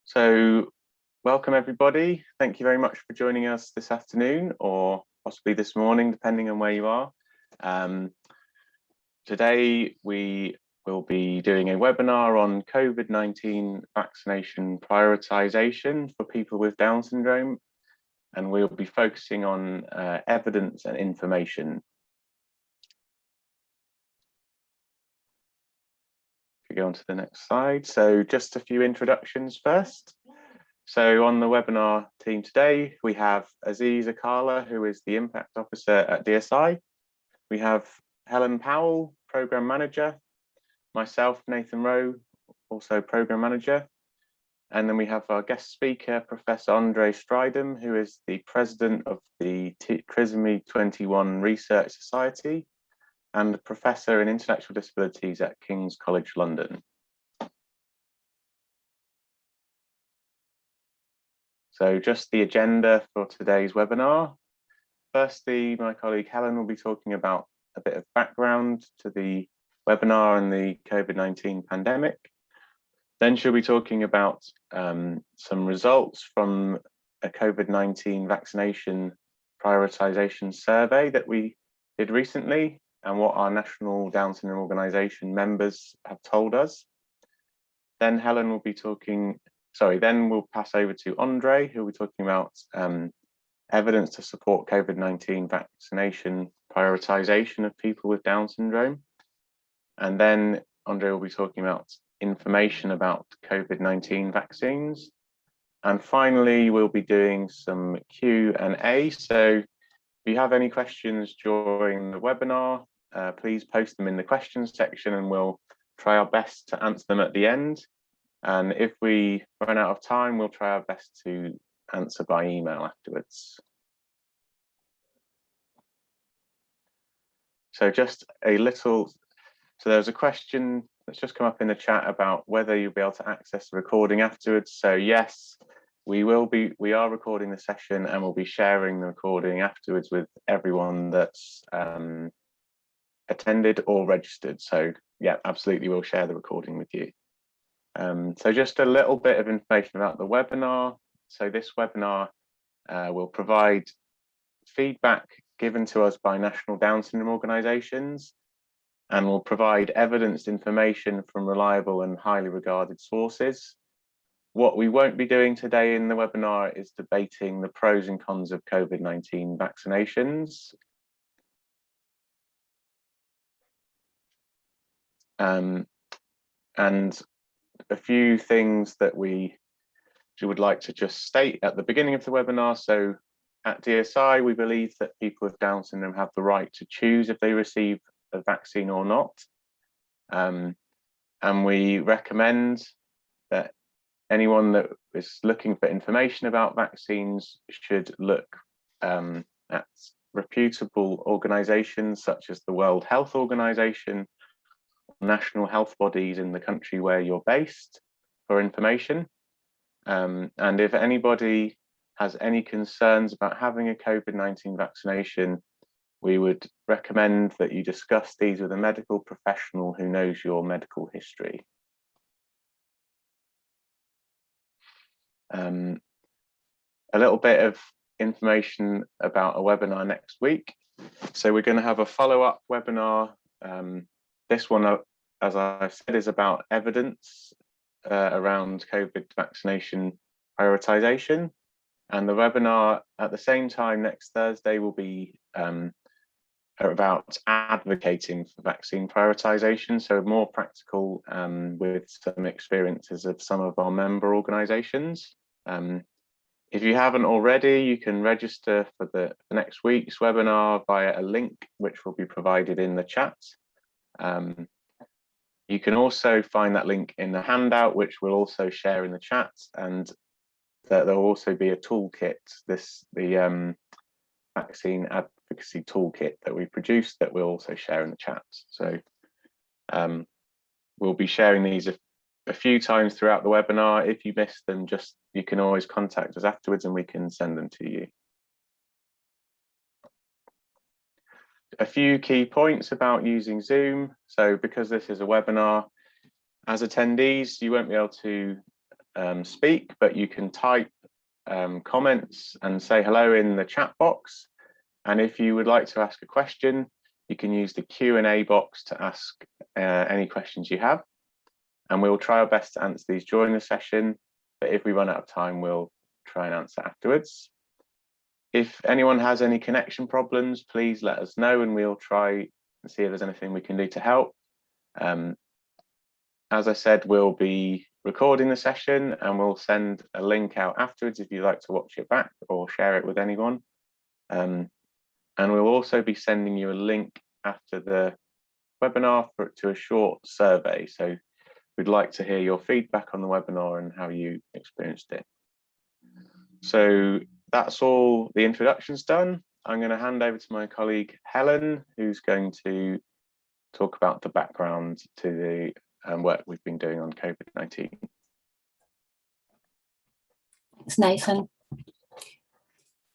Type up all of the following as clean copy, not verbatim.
So welcome everybody. Thank you very much for joining us this afternoon or possibly this morning, depending on where you are. Today we will be doing a webinar on COVID-19 vaccination prioritisation for people with Down syndrome, and we'll be focusing on evidence and information. If we go on to the next slide. So just a few introductions first. So on the webinar team today, we have Aziz Akala, who is the Impact Officer at DSI. We have Helen Powell, Program Manager. Myself, Nathan Rowe, also Program Manager. And then we have our guest speaker, Professor André Strydom, who is the President of the Trisomy 21 Research Society and Professor in Intellectual Disabilities at King's College London. So just the agenda for today's webinar. Firstly, my colleague Helen will be talking about a bit of background to the webinar and the COVID-19 pandemic. Then she'll be talking about some results from a COVID-19 vaccination prioritization survey that we did recently and what our National Down Syndrome Organisation members have told us. Then Helen will be talking, then we'll pass over to André, who will be talking about evidence to support COVID-19 vaccination prioritization of people with Down syndrome. And then André will be talking about information about COVID-19 vaccines. And finally, we'll be doing some Q&A. So if you have any questions during the webinar, please post them in the questions section and we'll try our best to answer them at the end. And if we run out of time, we'll try our best to answer by email afterwards. So just a little, so there's a question that's just come up in the chat about whether you'll be able to access the recording afterwards. So yes, we are recording the session and we'll be sharing the recording afterwards with everyone that's attended or registered. So yeah, absolutely, we'll share the recording with you. So just a little bit of information about the webinar. So this webinar will provide feedback given to us by national Down syndrome organisations and will provide evidenced information from reliable and highly regarded sources. What we won't be doing today in the webinar is debating the pros and cons of COVID-19 vaccinations. And a few things that we would like to just state at the beginning of the webinar. So at DSI, we believe that people with Down syndrome have the right to choose if they receive a vaccine or not. And we recommend that anyone that is looking for information about vaccines should look at reputable organisations such as the World Health Organization, national health bodies in the country where you're based for information. And if anybody has any concerns about having a COVID-19 vaccination, we would recommend that you discuss these with a medical professional who knows your medical history. A little bit of information about a webinar next week. So we're going to have a follow-up webinar. This one, as I said, is about evidence around COVID vaccination prioritization. And the webinar at the same time next Thursday will be about advocating for vaccine prioritization, so more practical with some experiences of some of our member organizations. If you haven't already, you can register for the next week's webinar via a link which will be provided in the chat. You can also find that link in the handout, which we'll also share in the chat, and there'll also be a toolkit, the vaccine advocacy toolkit that we produced that we'll also share in the chat. So we'll be sharing these a few times throughout the webinar. If you miss them, you can always contact us afterwards and we can send them to you. A few key points about using Zoom. So because this is a webinar, as attendees, you won't be able to speak, but you can type comments and say hello in the chat box. And if you would like to ask a question, you can use the Q&A box to ask any questions you have. And we'll try our best to answer these during the session, but if we run out of time, we'll try and answer afterwards. If anyone has any connection problems, please let us know and we'll try and see if there's anything we can do to help. As I said, we'll be recording the session and we'll send a link out afterwards if you'd like to watch it back or share it with anyone. And we'll also be sending you a link after the webinar to a short survey. So we'd like to hear your feedback on the webinar and how you experienced it. So that's all the introductions done. I'm going to hand over to my colleague Helen, who's going to talk about the background to the work we've been doing on COVID-19. Thanks, Nathan.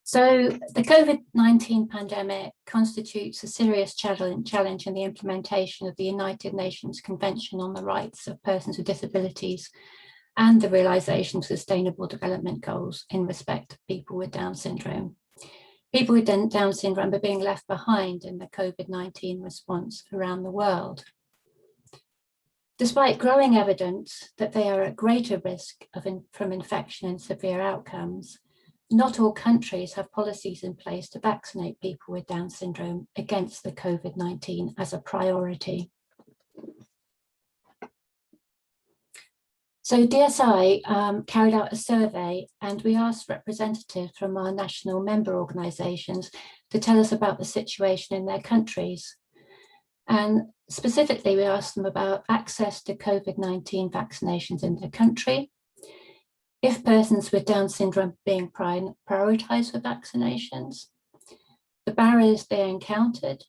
So the COVID-19 pandemic constitutes a serious challenge in the implementation of the United Nations Convention on the Rights of Persons with Disabilities and the realisation of Sustainable Development Goals in respect of people with Down syndrome. People with Down syndrome are being left behind in the COVID-19 response around the world. Despite growing evidence that they are at greater risk from infection and severe outcomes, not all countries have policies in place to vaccinate people with Down syndrome against the COVID-19 as a priority. So DSI carried out a survey and we asked representatives from our national member organisations to tell us about the situation in their countries. And specifically, we asked them about access to COVID-19 vaccinations in their country, if persons with Down syndrome being prioritised for vaccinations, the barriers they encountered,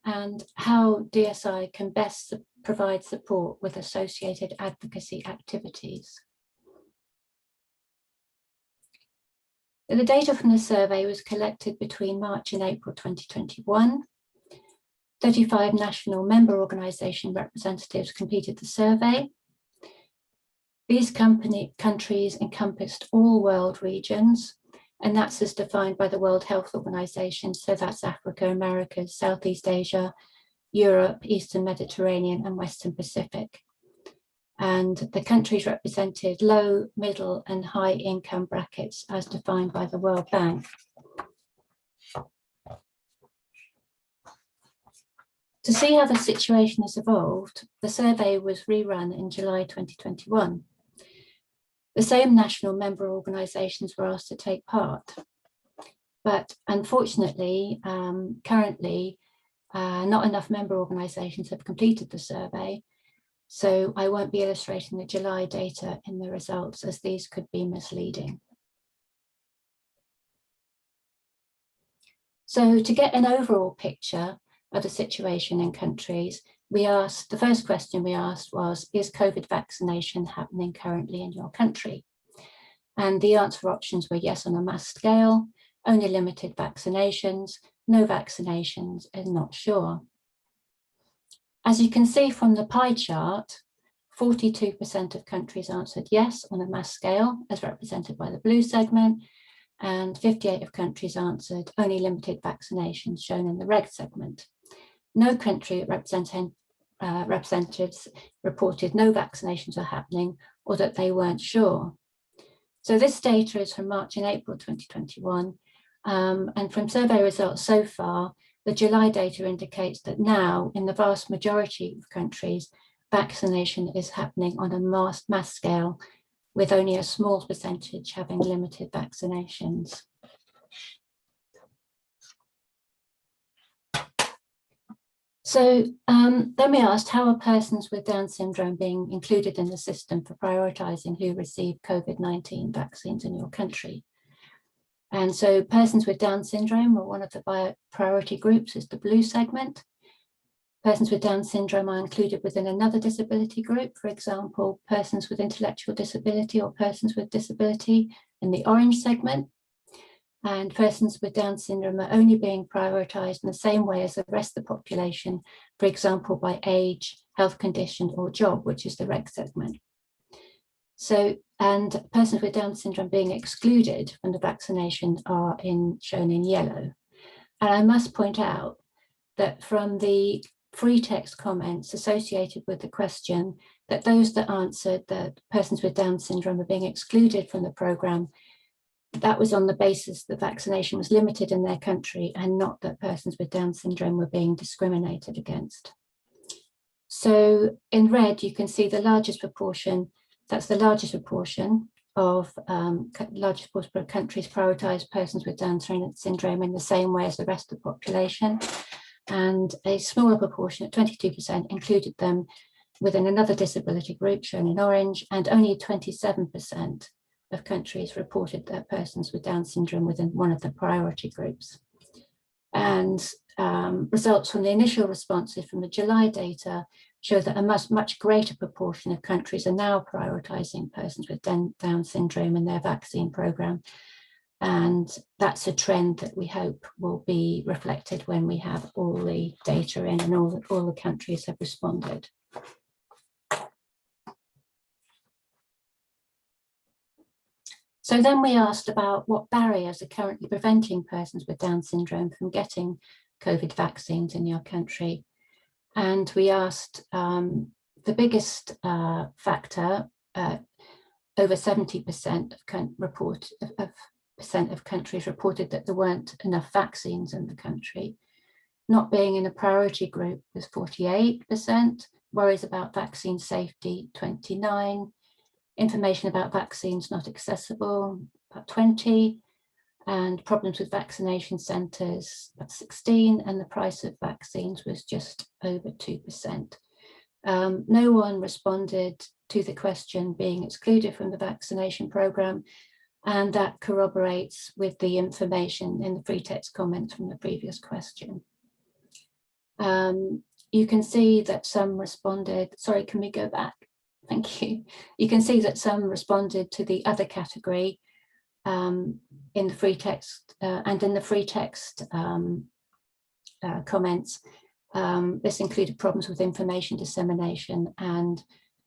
and how DSI can best provide support with associated advocacy activities. The data from the survey was collected between March and April 2021. 35 national member organisation representatives completed the survey. These countries encompassed all world regions, and that's as defined by the World Health Organization. So that's Africa, America, Southeast Asia, Europe, Eastern Mediterranean, and Western Pacific. And the countries represented low, middle, and high income brackets as defined by the World Bank. To see how the situation has evolved, the survey was rerun in July 2021. The same national member organisations were asked to take part, but unfortunately, currently, not enough member organisations have completed the survey, so I won't be illustrating the July data in the results as these could be misleading. So to get an overall picture of the situation in countries, the first question we asked was, is COVID vaccination happening currently in your country? And the answer options were yes on a mass scale, only limited vaccinations, no vaccinations, and not sure. As you can see from the pie chart, 42% of countries answered yes on a mass scale, as represented by the blue segment, and 58% of countries answered only limited vaccinations, shown in the red segment. No country representatives reported no vaccinations are happening or that they weren't sure. So this data is from March and April 2021, and from survey results so far, the July data indicates that now in the vast majority of countries, vaccination is happening on a mass scale, with only a small percentage having limited vaccinations. So then we asked, how are persons with Down syndrome being included in the system for prioritising who receive COVID-19 vaccines in your country? And so persons with Down syndrome were one of the priority groups, is the blue segment. Persons with Down syndrome are included within another disability group, for example, persons with intellectual disability or persons with disability in the orange segment. And persons with Down syndrome are only being prioritised in the same way as the rest of the population, for example, by age, health condition, or job, which is the red segment. So, and persons with Down syndrome being excluded from the vaccination are shown in yellow. And I must point out that from the free text comments associated with the question, that those that answered that persons with Down syndrome are being excluded from the programme, that was on the basis that vaccination was limited in their country and not that persons with Down syndrome were being discriminated against. So in red, you can see the largest proportion, that's the largest proportion of largest proportion of countries prioritise persons with Down syndrome in the same way as the rest of the population. And a smaller proportion, at 22%, included them within another disability group shown in orange, and only 27% of countries reported their persons with Down syndrome within one of the priority groups. And results from the initial responses from the July data show that a much greater proportion of countries are now prioritising persons with Down syndrome in their vaccine programme. And that's a trend that we hope will be reflected when we have all the data in and all the countries have responded. So then we asked about what barriers are currently preventing persons with Down syndrome from getting COVID vaccines in your country. And we asked the biggest factor, over 70% of countries reported that there weren't enough vaccines in the country. Not being in a priority group was 48%, worries about vaccine safety, 29%, information about vaccines not accessible, about 20%, and problems with vaccination centres, about 16%, and the price of vaccines was just over 2%. No one responded to the question being excluded from the vaccination programme, and that corroborates with the information in the free text comments from the previous question. You can see that some responded, sorry, can we go back? Thank you. You can see that some responded to the other category in the free text and in the free text comments. This included problems with information dissemination and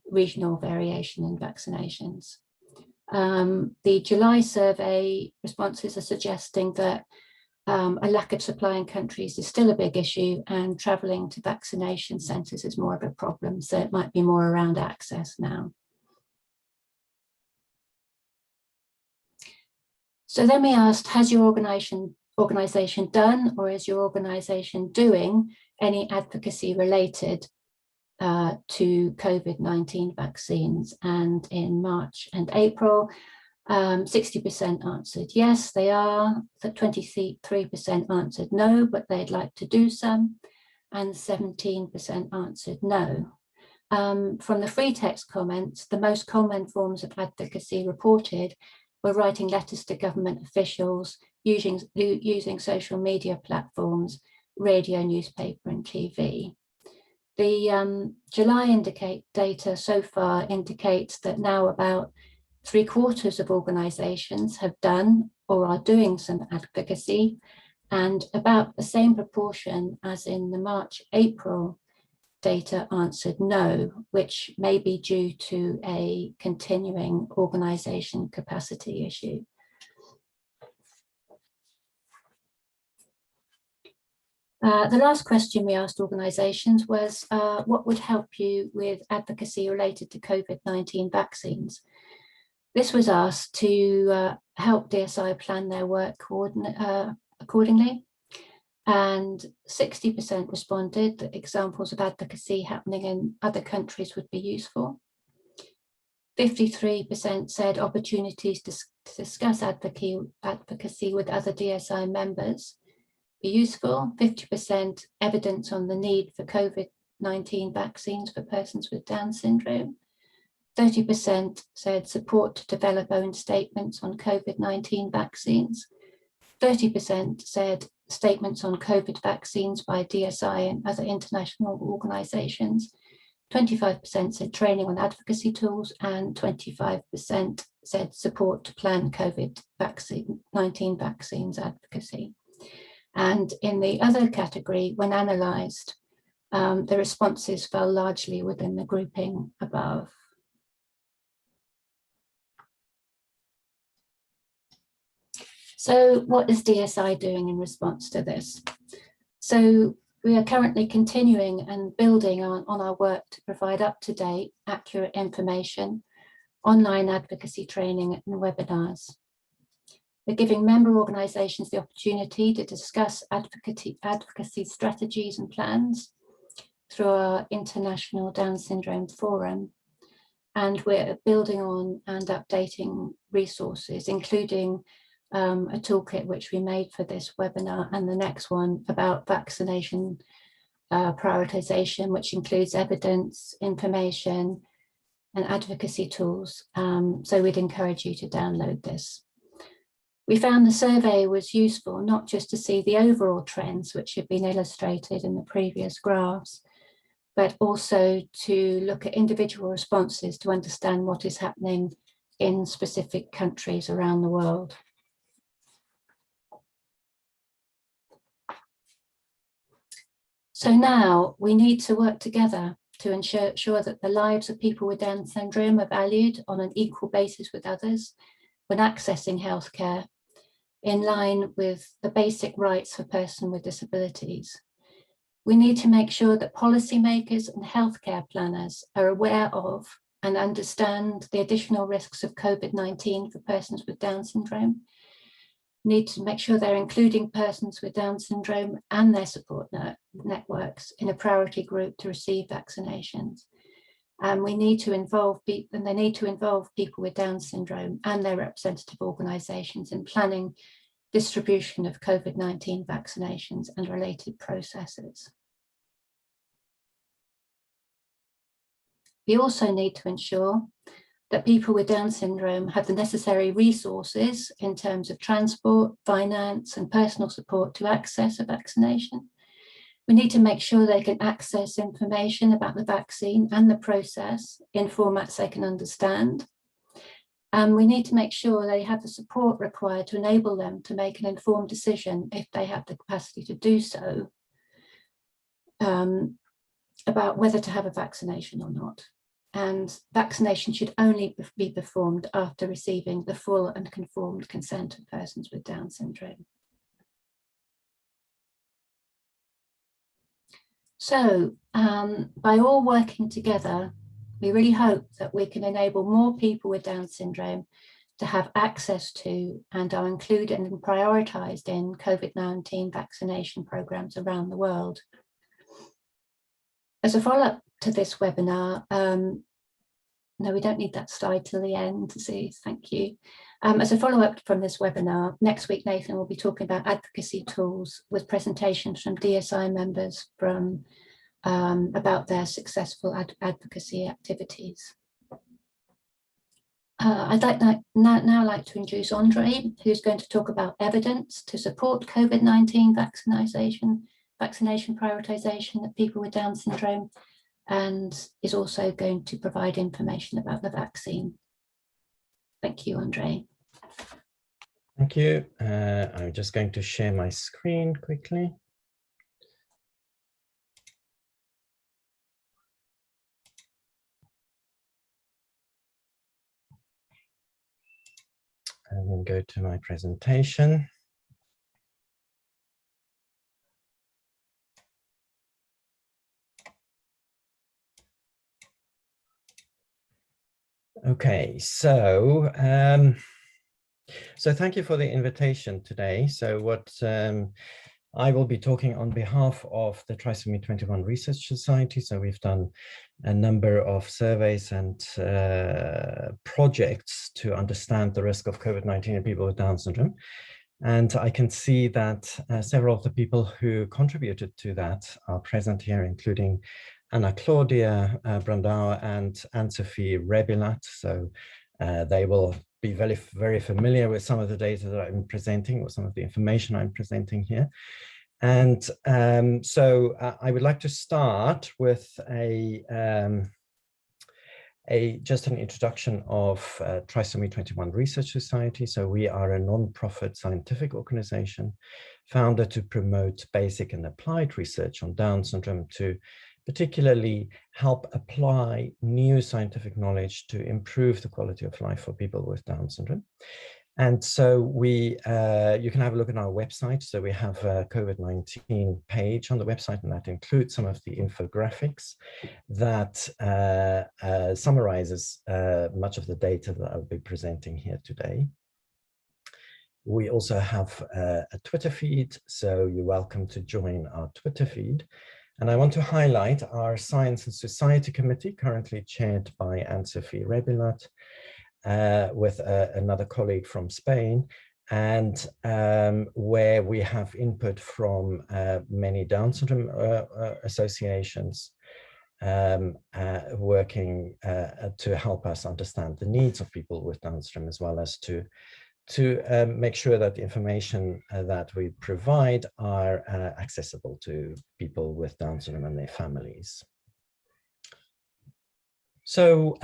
regional variation in vaccinations. The July survey responses are suggesting that a lack of supply in countries is still a big issue, and travelling to vaccination centres is more of a problem, so it might be more around access now. So then we asked, has your organisation done, or is your organisation doing any advocacy related to COVID-19 vaccines? And in March and April, 60% answered yes, they are. 23% answered no, but they'd like to do some, and 17% answered no. From the free text comments, the most common forms of advocacy reported were writing letters to government officials, using social media platforms, radio, newspaper, and TV. The July data so far indicates that now about 3/4 of organisations have done or are doing some advocacy, and about the same proportion as in the March-April data answered no, which may be due to a continuing organisation capacity issue. The last question we asked organisations was, what would help you with advocacy related to COVID-19 vaccines? This was asked to help DSI plan their work accordingly, and 60% responded that examples of advocacy happening in other countries would be useful. 53% said opportunities to discuss advocacy with other DSI members be useful. 50% evidence on the need for COVID-19 vaccines for persons with Down syndrome. 30% said support to develop own statements on COVID-19 vaccines. 30% said statements on COVID vaccines by DSI and other international organisations. 25% said training on advocacy tools, and 25% said support to plan COVID-19 vaccines advocacy. And in the other category, when analysed, the responses fell largely within the grouping above. So what is DSI doing in response to this? So we are currently continuing and building on our work to provide up-to-date, accurate information, online advocacy training and webinars. We're giving member organisations the opportunity to discuss advocacy strategies and plans through our International Down Syndrome Forum. And we're building on and updating resources, including a toolkit which we made for this webinar, and the next one about vaccination prioritisation, which includes evidence, information, and advocacy tools. So we'd encourage you to download this. We found the survey was useful, not just to see the overall trends, which have been illustrated in the previous graphs, but also to look at individual responses to understand what is happening in specific countries around the world. So now we need to work together to ensure that the lives of people with Down syndrome are valued on an equal basis with others when accessing healthcare, in line with the basic rights for persons with disabilities. We need to make sure that policymakers and healthcare planners are aware of and understand the additional risks of COVID-19 for persons with Down syndrome. Need to make sure they're including persons with Down syndrome and their support networks in a priority group to receive vaccinations. And we need to involve people, and they need to involve people with Down syndrome and their representative organisations in planning distribution of COVID-19 vaccinations and related processes. We also need to ensure that people with Down syndrome have the necessary resources in terms of transport, finance, and personal support to access a vaccination. We need to make sure they can access information about the vaccine and the process in formats they can understand. And we need to make sure they have the support required to enable them to make an informed decision, if they have the capacity to do so, about whether to have a vaccination or not. And vaccination should only be performed after receiving the full and conformed consent of persons with Down syndrome. So by all working together, we really hope that we can enable more people with Down syndrome to have access to and are included and prioritised in COVID-19 vaccination programmes around the world. As a follow-up to this webinar, no, we don't need that slide till the end to see, thank you. As a follow-up from this webinar, next week Nathan will be talking about advocacy tools with presentations from DSI members from about their successful advocacy activities. I'd now like to introduce André, who's going to talk about evidence to support COVID-19 vaccination prioritisation of people with Down syndrome, and is also going to provide information about the vaccine. Thank you, André. Thank you. I'm just going to share my screen quickly. And then go to my presentation. Okay, so thank you for the invitation today. So what I will be talking on behalf of the Trisomy 21 Research Society. So we've done a number of surveys and projects to understand the risk of COVID-19 in people with Down syndrome. And I can see that several of the people who contributed to that are present here, including Anna Claudia Brandauer and Anne-Sophie Rebilat. So they will be very familiar with some of the data that I'm presenting, or some of the information I'm presenting here. And so I would like to start with just an introduction of Trisomy 21 Research Society. So we are a non-profit scientific organization founded to promote basic and applied research on Down syndrome, to particularly help apply new scientific knowledge to improve the quality of life for people with Down syndrome. And so you can have a look at our website. So we have a COVID-19 page on the website, and that includes some of the infographics that summarizes much of the data that I'll be presenting here today. We also have a Twitter feed, so you're welcome to join our Twitter feed. And I want to highlight our Science and Society Committee, currently chaired by Anne-Sophie Rebilat, with another colleague from Spain, and where we have input from many Down syndrome associations working to help us understand the needs of people with Down syndrome, as well as to make sure that the information that we provide are accessible to people with Down syndrome and their families. So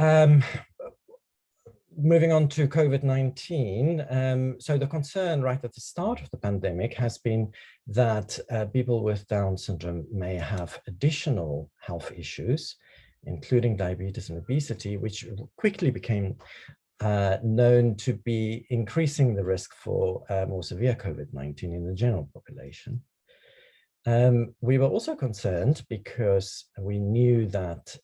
moving on to COVID-19, so the concern right at the start of the pandemic has been that people with Down syndrome may have additional health issues, including diabetes and obesity, which quickly became known to be increasing the risk for more severe COVID-19 in the general population. We were also concerned because we knew that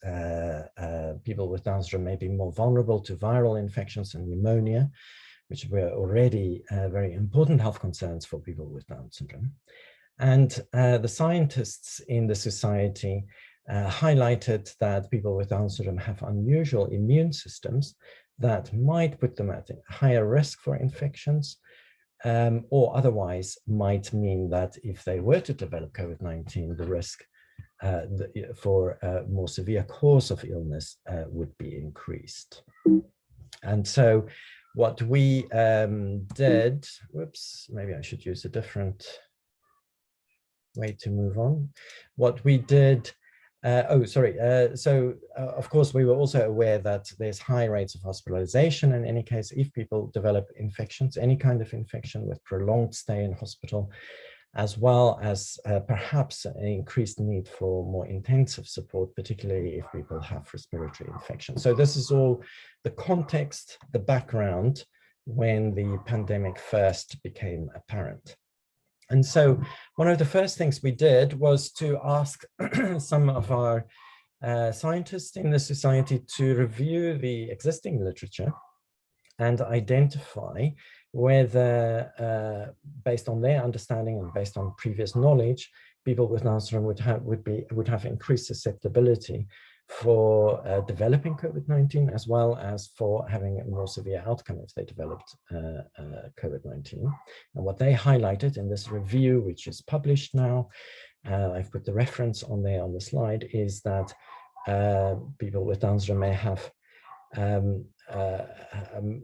people with Down syndrome may be more vulnerable to viral infections and pneumonia, which were already very important health concerns for people with Down syndrome. And the scientists in the society highlighted that people with Down syndrome have unusual immune systems that might put them at a higher risk for infections, or otherwise might mean that if they were to develop COVID-19, the risk for a more severe course of illness would be increased. And so what we did, whoops, maybe I should use a different way to move on. What we did, of course, we were also aware that there's high rates of hospitalization in any case if people develop infections, any kind of infection with prolonged stay in hospital, as well as perhaps an increased need for more intensive support, particularly if people have respiratory infections. So this is all the context, the background when the pandemic first became apparent. And so one of the first things we did was to ask some of our scientists in the society to review the existing literature and identify whether, based on their understanding and based on previous knowledge, people with Down syndrome would have increased susceptibility for developing COVID-19, as well as for having a more severe outcome if they developed COVID-19. And what they highlighted in this review, which is published now, I've put the reference on there on the slide, is that people with Down syndrome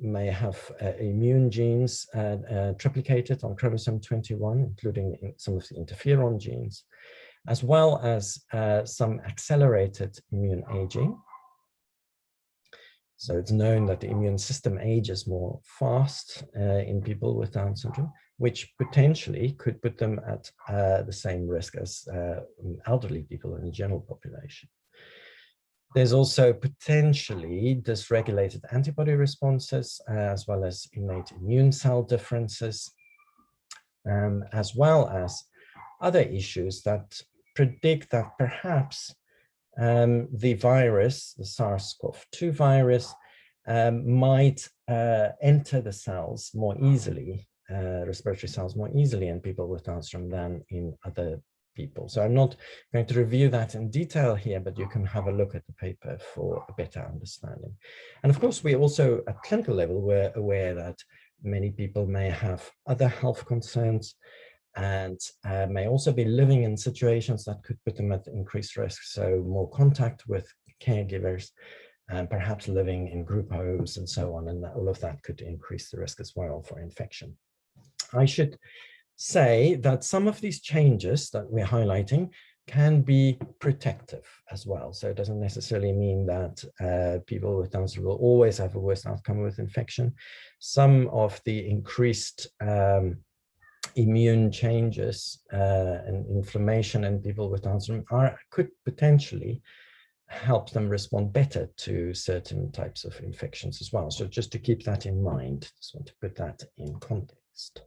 may have immune genes triplicated on chromosome 21, including some of the interferon genes, as well as some accelerated immune aging. So it's known that the immune system ages more fast in people with Down syndrome, which potentially could put them at the same risk as elderly people in the general population. There's also potentially dysregulated antibody responses, as well as innate immune cell differences, as well as other issues that predict that perhaps the virus, the SARS-CoV-2 virus, might enter the cells more easily, respiratory cells more easily in people with Down syndrome than in other people. So I'm not going to review that in detail here, but you can have a look at the paper for a better understanding. And of course, we also at clinical level were aware that many people may have other health concerns and may also be living in situations that could put them at increased risk. So more contact with caregivers, and perhaps living in group homes and so on, and that, all of that could increase the risk as well for infection. I should say that some of these changes that we're highlighting can be protective as well. So it doesn't necessarily mean that people with Down syndrome will always have a worse outcome with infection. Some of the increased immune changes and inflammation in people with Down syndrome could potentially help them respond better to certain types of infections as well. So just to keep that in mind, just want to put that in context.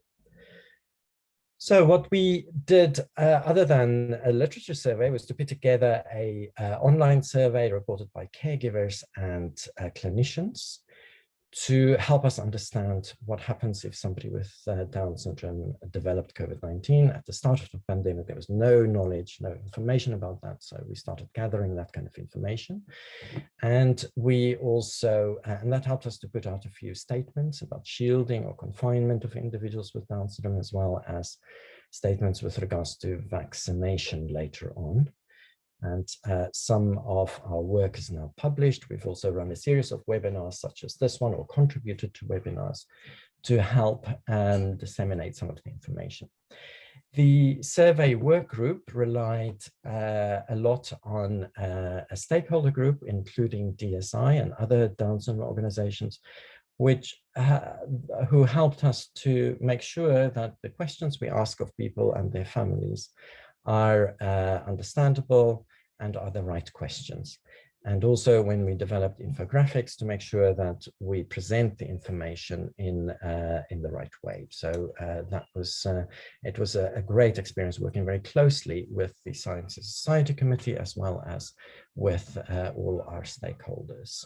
So what we did, other than a literature survey, was to put together a online survey reported by caregivers and clinicians to help us understand what happens if somebody with Down syndrome developed COVID-19. At the start of the pandemic, there was no knowledge, no information about that. So we started gathering that kind of information. And we also, and that helped us to put out a few statements about shielding or confinement of individuals with Down syndrome, as well as statements with regards to vaccination later on. And some of our work is now published. We've also run a series of webinars such as this one, or contributed to webinars to help disseminate some of the information. The survey work group relied a lot on a stakeholder group, including DSI and other Down syndrome organizations, who helped us to make sure that the questions we ask of people and their families are understandable and are the right questions. And also when we developed infographics to make sure that we present the information in the right way. So that was, it was a great experience working very closely with the Science and Society Committee, as well as with all our stakeholders.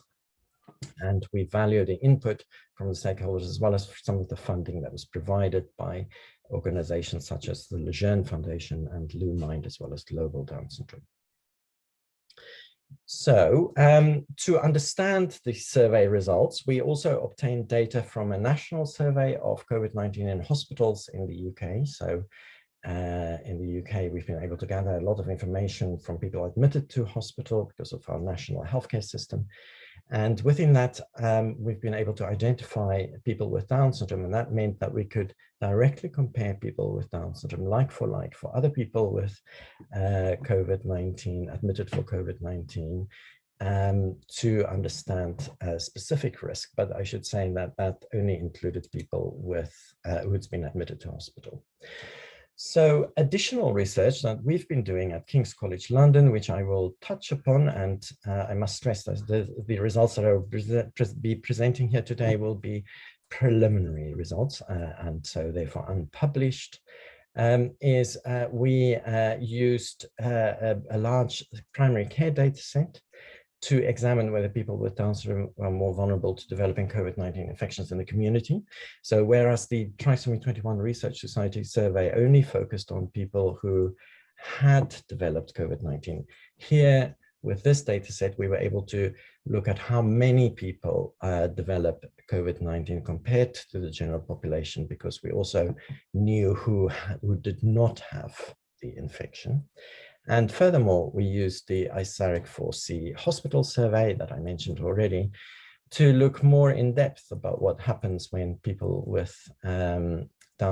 And we value the input from the stakeholders, as well as some of the funding that was provided by organizations such as the Lejeune Foundation and LuMind, as well as Global Down Syndrome. So to understand the survey results, we also obtained data from a national survey of COVID-19 in hospitals in the UK. So in the UK, we've been able to gather a lot of information from people admitted to hospital because of our national healthcare system. And within that, we've been able to identify people with Down syndrome, and that meant that we could directly compare people with Down syndrome like for other people with COVID-19, admitted for COVID-19, to understand specific risk. But I should say that that only included people with who'd been admitted to hospital. So additional research that we've been doing at King's College London, which I will touch upon, and I must stress that the results that I'll be presenting here today will be preliminary results, and so therefore unpublished, is we used a large primary care data set to examine whether people with Down syndrome are more vulnerable to developing COVID-19 infections in the community. So whereas the Trisomy 21 Research Society survey only focused on people who had developed COVID-19, here with this data set, we were able to look at how many people develop COVID-19 compared to the general population, because we also knew who did not have the infection. And furthermore, we used the ISARIC 4C hospital survey that I mentioned already to look more in depth about what happens when people with Down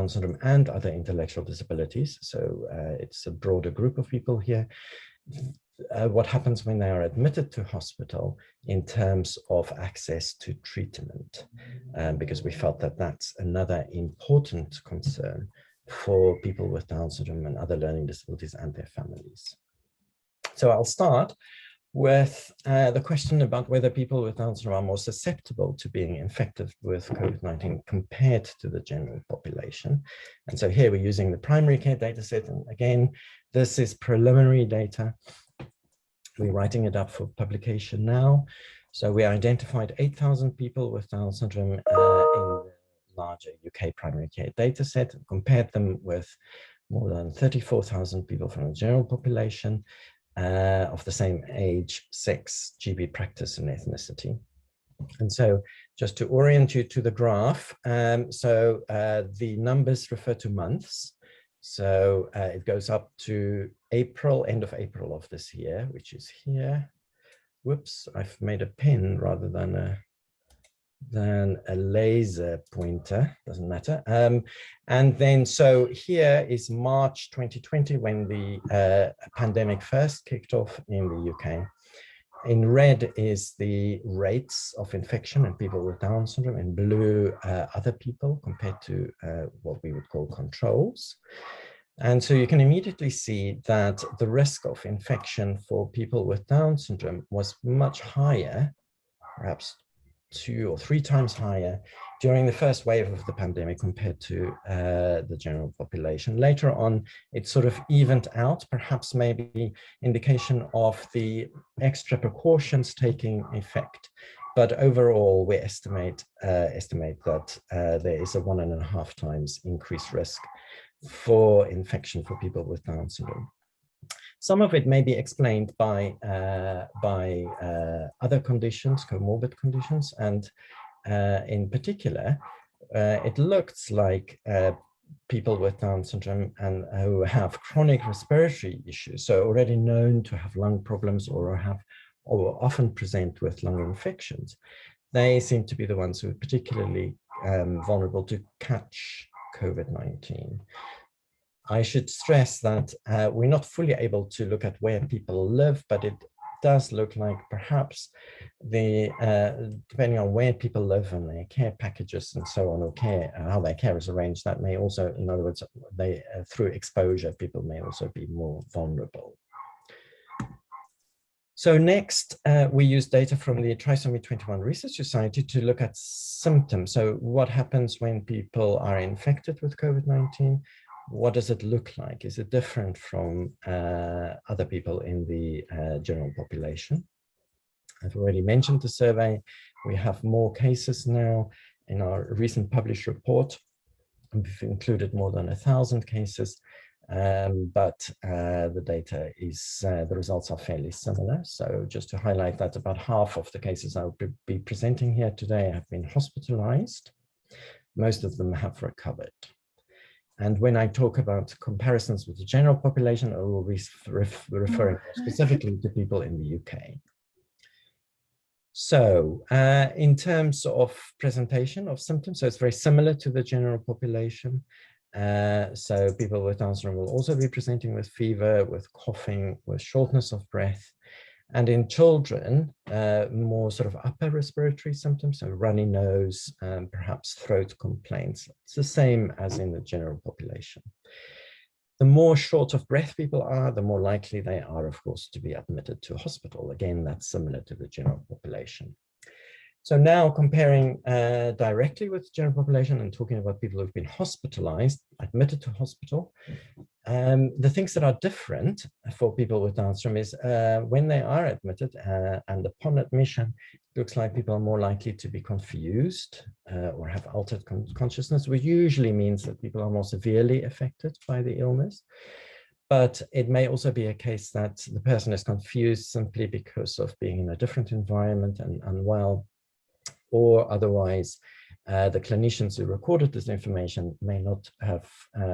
syndrome and other intellectual disabilities, so it's a broader group of people here, what happens when they are admitted to hospital in terms of access to treatment, because we felt that that's another important concern for people with Down syndrome and other learning disabilities and their families. So I'll start with the question about whether people with Down syndrome are more susceptible to being infected with COVID-19 compared to the general population. And so here we're using the primary care data set. And again, this is preliminary data. We're writing it up for publication now. So we identified 8,000 people with Down syndrome in the larger UK primary care data set, and compared them with more than 34,000 people from the general population of the same age, sex, GP practice, and ethnicity. And so just to orient you to the graph, the numbers refer to months. So it goes up to April, end of April of this year, which is here. Whoops, I've made a pen rather than a laser pointer, doesn't matter. And then so here is March 2020, when the pandemic first kicked off in the UK. In red is the rates of infection in people with Down syndrome, in blue other people compared to what we would call controls. And so you can immediately see that the risk of infection for people with Down syndrome was much higher, perhaps 2 or 3 times higher during the first wave of the pandemic compared to the general population. Later on, it sort of evened out, perhaps maybe indication of the extra precautions taking effect. But overall, we estimate that there is a 1.5 times increased risk for infection for people with Down syndrome. Some of it may be explained by other conditions, comorbid conditions, and in particular, it looks like people with Down syndrome and who have chronic respiratory issues, so already known to have lung problems or often present with lung infections, they seem to be the ones who are particularly vulnerable to catch COVID-19. I should stress that we're not fully able to look at where people live, but it does look like perhaps depending on where people live and their care packages and so on, or how their care is arranged, that may also, in other words, through exposure, people may also be more vulnerable. So next, we use data from the Trisomy 21 Research Society to look at symptoms. So what happens when people are infected with COVID-19? What does it look like? Is it different from other people in the general population? I've already mentioned the survey. We have more cases now in our recent published report. We've included more than 1,000 cases, but the data is, the results are fairly similar. So just to highlight that about half of the cases I'll be presenting here today have been hospitalized. Most of them have recovered. And when I talk about comparisons with the general population, I will be referring specifically to people in the UK. So in terms of presentation of symptoms, so it's very similar to the general population. So people with Down syndrome will also be presenting with fever, with coughing, with shortness of breath. And in children, more sort of upper respiratory symptoms, so runny nose, perhaps throat complaints. It's the same as in the general population. The more short of breath people are, the more likely they are, of course, to be admitted to hospital. Again, that's similar to the general population. So now comparing directly with the general population and talking about people who've been hospitalized, admitted to hospital, the things that are different for people with Down syndrome is when they are admitted and upon admission, it looks like people are more likely to be confused or have altered consciousness, which usually means that people are more severely affected by the illness. But it may also be a case that the person is confused simply because of being in a different environment and unwell, or otherwise the clinicians who recorded this information may not have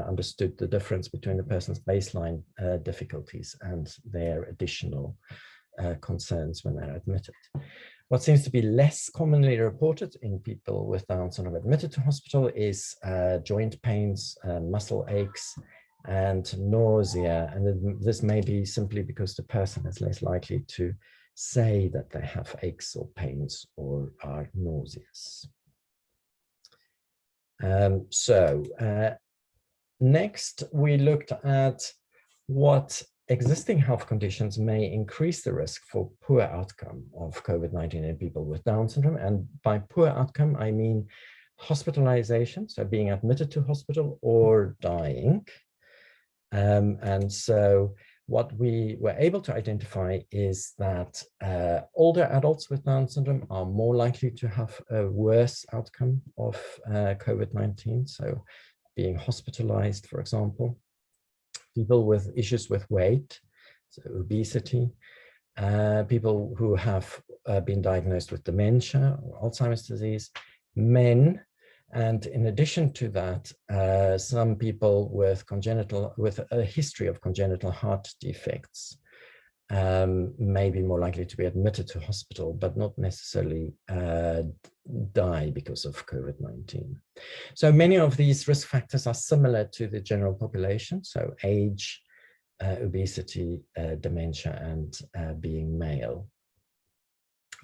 understood the difference between the person's baseline difficulties and their additional concerns when they're admitted. What seems to be less commonly reported in people with Down syndrome admitted to hospital is joint pains, muscle aches, and nausea. And this may be simply because the person is less likely to say that they have aches or pains or are nauseous. Next, we looked at what existing health conditions may increase the risk for poor outcome of COVID-19 in people with Down syndrome. And by poor outcome, I mean hospitalization, so being admitted to hospital or dying. And so what we were able to identify is that older adults with Down syndrome are more likely to have a worse outcome of COVID-19, so being hospitalized, for example. People with issues with weight, so obesity, people who have been diagnosed with dementia or Alzheimer's disease, men. And in addition to that, some people with a history of congenital heart defects may be more likely to be admitted to hospital, but not necessarily die because of COVID-19. So many of these risk factors are similar to the general population, so age, obesity, dementia, and being male.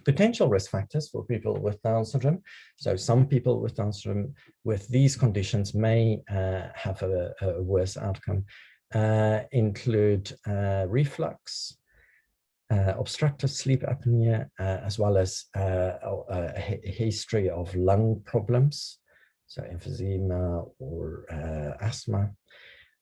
Potential risk factors for people with Down syndrome. So some people with Down syndrome with these conditions may have a worse outcome. include reflux, obstructive sleep apnea, as well as a history of lung problems, so emphysema or asthma.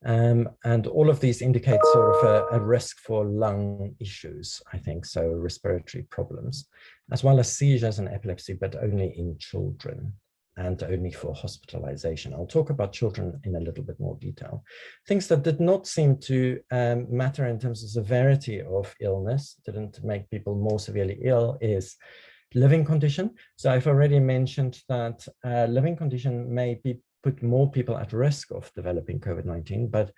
And all of these indicate sort of a risk for lung issues, I think, so respiratory problems, as well as seizures and epilepsy, but only in children and only for hospitalization. I'll talk about children in a little bit more detail. Things that did not seem to matter in terms of severity of illness, didn't make people more severely ill, is living condition. So I've already mentioned that living condition may put more people at risk of developing COVID-19, but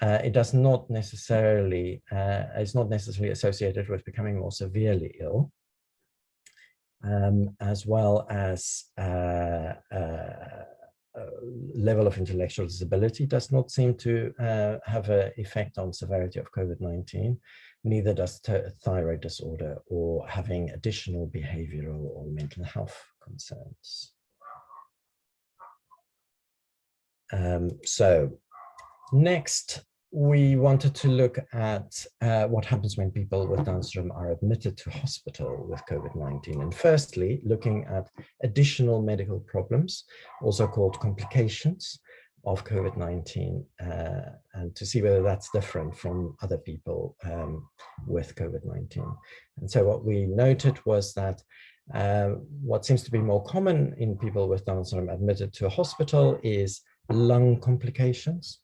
it does not necessarily, is not necessarily associated with becoming more severely ill. As well as level of intellectual disability does not seem to have an effect on severity of COVID-19, neither does thyroid disorder or having additional behavioral or mental health concerns. So next, we wanted to look at what happens when people with Down syndrome are admitted to hospital with COVID-19. And firstly, looking at additional medical problems, also called complications of COVID-19, and to see whether that's different from other people with COVID-19. And so what we noted was that what seems to be more common in people with Down syndrome admitted to a hospital is lung complications,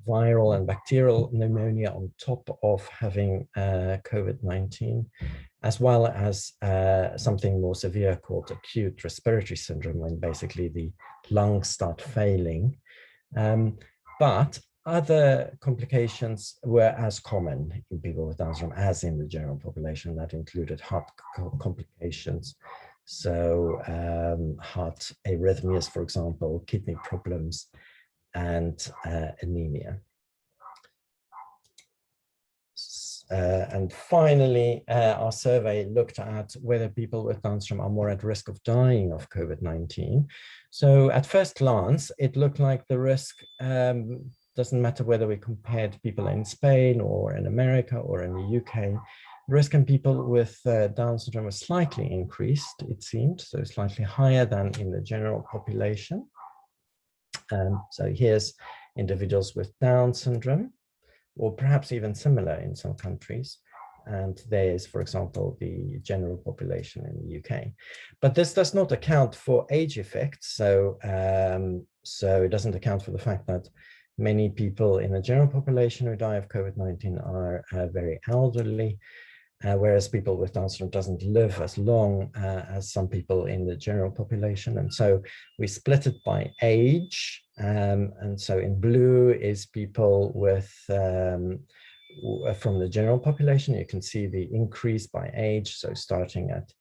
viral and bacterial pneumonia on top of having COVID-19, as well as something more severe called acute respiratory syndrome, when basically the lungs start failing. But other complications were as common in people with Down syndrome as in the general population. That included heart complications, so heart arrhythmias, for example, kidney problems, and anemia. And finally, our survey looked at whether people with Down syndrome are more at risk of dying of COVID-19. So at first glance, it looked like the risk doesn't matter whether we compared people in Spain or in America or in the UK. Risk in people with Down syndrome was slightly increased, it seemed, so slightly higher than in the general population. So here's individuals with Down syndrome, or perhaps even similar in some countries. And there's, for example, the general population in the UK. But this does not account for age effects. So, so it doesn't account for the fact that many people in the general population who die of COVID-19 are very elderly, whereas people with Down syndrome doesn't live as long as some people in the general population. And so we split it by age. And so in blue is people with from the general population. You can see the increase by age. So starting at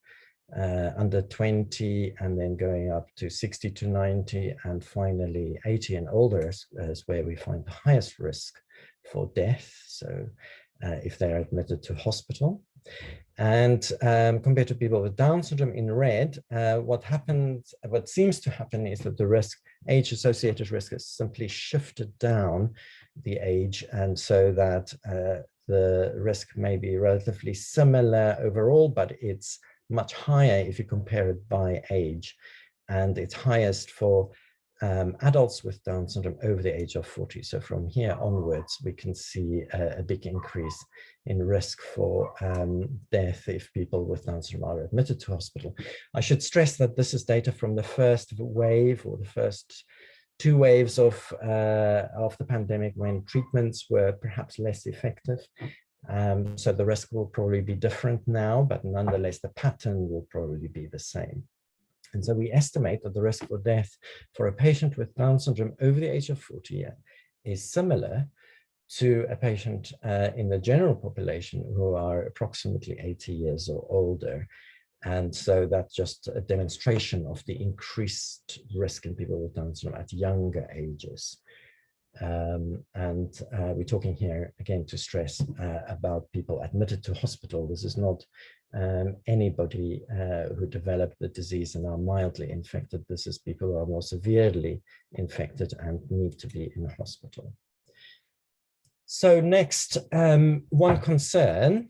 under 20 and then going up to 60 to 90 and finally 80 and older is where we find the highest risk for death. So if they're admitted to hospital. And compared to people with Down syndrome in red, what seems to happen is that the risk, age-associated risk, is simply shifted down the age, and so that the risk may be relatively similar overall, but it's much higher if you compare it by age, and it's highest for adults with Down syndrome over the age of 40. So from here onwards, we can see a big increase in risk for death if people with Down syndrome are admitted to hospital. I should stress that this is data from the first wave, or the first two waves of the pandemic, when treatments were perhaps less effective. So the risk will probably be different now, but nonetheless, the pattern will probably be the same. And so we estimate that the risk for death for a patient with Down syndrome over the age of 40 is similar to a patient in the general population who are approximately 80 years or older. And so that's just a demonstration of the increased risk in people with Down syndrome at younger ages. We're talking here again to stress about people admitted to hospital. This is not anybody who developed the disease and are mildly infected. This is people who are more severely infected and need to be in a hospital. So next, one concern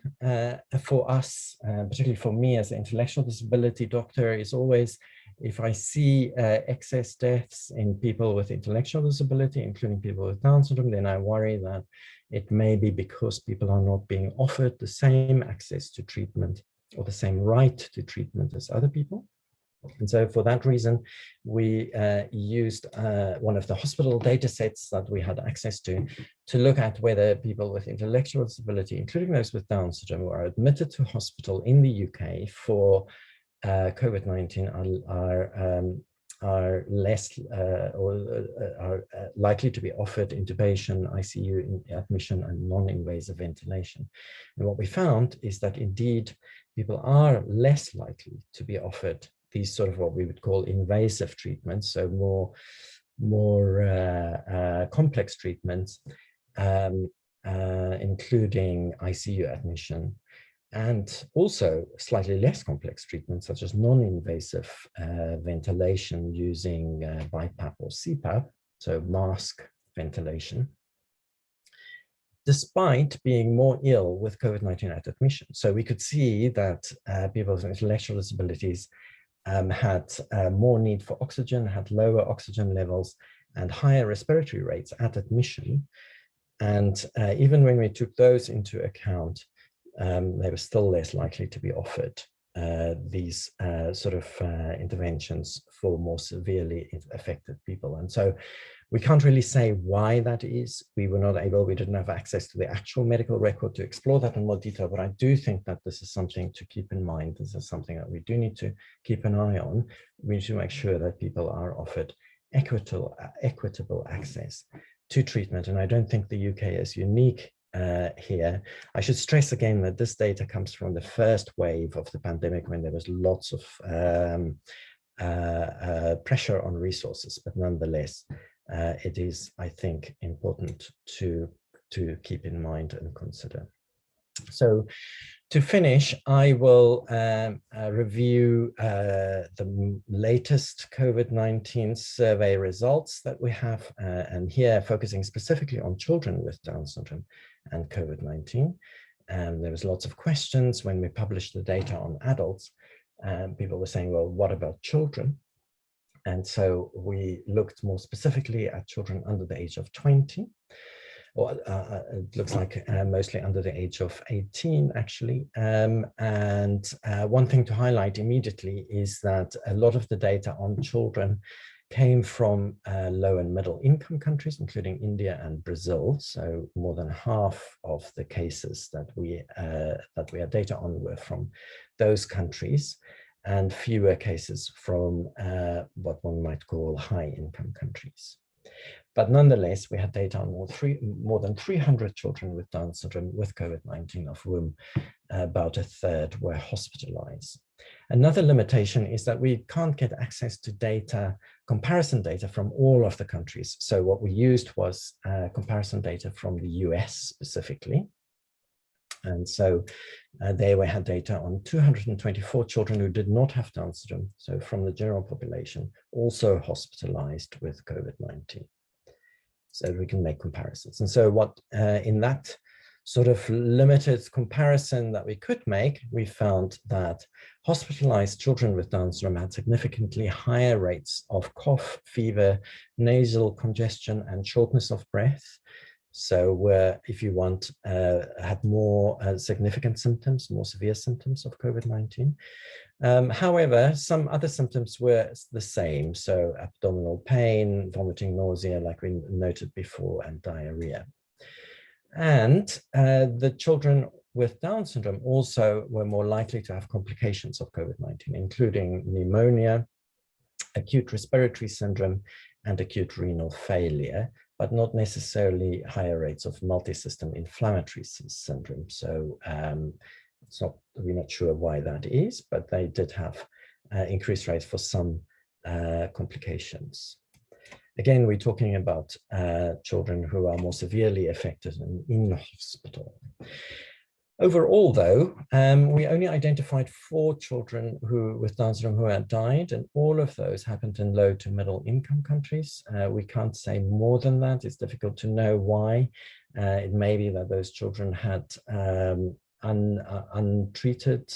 for us, particularly for me as an intellectual disability doctor, is always if I see excess deaths in people with intellectual disability, including people with Down syndrome, then I worry that it may be because people are not being offered the same access to treatment or the same right to treatment as other people. And so for that reason, we used one of the hospital data sets that we had access to look at whether people with intellectual disability, including those with Down syndrome, who are admitted to hospital in the UK for COVID-19 are less or are likely to be offered intubation, ICU admission, and non-invasive ventilation. And what we found is that indeed people are less likely to be offered these sort of what we would call invasive treatments, so more complex treatments, including ICU admission, and also slightly less complex treatments such as non-invasive ventilation using BiPAP or CPAP, so mask ventilation, despite being more ill with COVID-19 at admission. So we could see that people with intellectual disabilities had more need for oxygen, had lower oxygen levels, and higher respiratory rates at admission. And even when we took those into account, they were still less likely to be offered these sort of interventions for more severely affected people. And so we can't really say why that is. We didn't have access to the actual medical record to explore that in more detail, but I do think that this is something to keep in mind. This is something that we do need to keep an eye on. We need to make sure that people are offered equitable access to treatment. And I don't think the UK is unique here. I should stress again that this data comes from the first wave of the pandemic when there was lots of pressure on resources, but nonetheless, it is, I think, important to keep in mind and consider. So to finish, I will review the latest COVID-19 survey results that we have, and here focusing specifically on children with Down syndrome and COVID-19. There was lots of questions when we published the data on adults. People were saying, well, what about children? And so we looked more specifically at children under the age of 20, or it looks like mostly under the age of 18, actually. And one thing to highlight immediately is that a lot of the data on children came from low and middle income countries, including India and Brazil. So more than half of the cases that we had data on were from those countries, and fewer cases from what one might call high-income countries. But nonetheless, we had data on more than 300 children with Down syndrome with COVID-19, of whom about a third were hospitalized. Another limitation is that we can't get access to data, comparison data from all of the countries. So what we used was comparison data from the US specifically. And so there we had data on 224 children who did not have Down syndrome, so from the general population, also hospitalized with COVID-19. So we can make comparisons. And so what in that sort of limited comparison that we could make, we found that hospitalized children with Down syndrome had significantly higher rates of cough, fever, nasal congestion, and shortness of breath. So if you want, had more significant symptoms, more severe symptoms of COVID-19. However, some other symptoms were the same. So abdominal pain, vomiting, nausea, like we noted before, and diarrhea. And the children with Down syndrome also were more likely to have complications of COVID-19, including pneumonia, acute respiratory syndrome, and acute renal failure, but not necessarily higher rates of multi-system inflammatory syndrome. So we're not sure why that is, but they did have increased rates for some complications. Again, we're talking about children who are more severely affected and in hospital. Overall, though, we only identified 4 children with Down syndrome who had died, and all of those happened in low to middle income countries. We can't say more than that. It's difficult to know why It may be that those children had untreated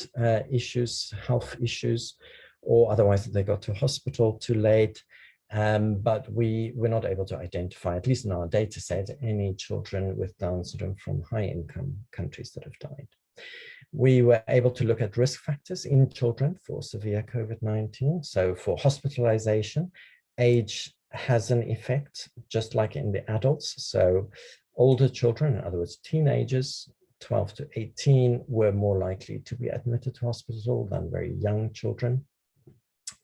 issues, health issues, or otherwise they got to hospital too late. But we were not able to identify, at least in our data set, any children with Down syndrome from high-income countries that have died. We were able to look at risk factors in children for severe COVID-19. So for hospitalization, age has an effect, just like in the adults. So older children, in other words, teenagers, 12 to 18, were more likely to be admitted to hospital than very young children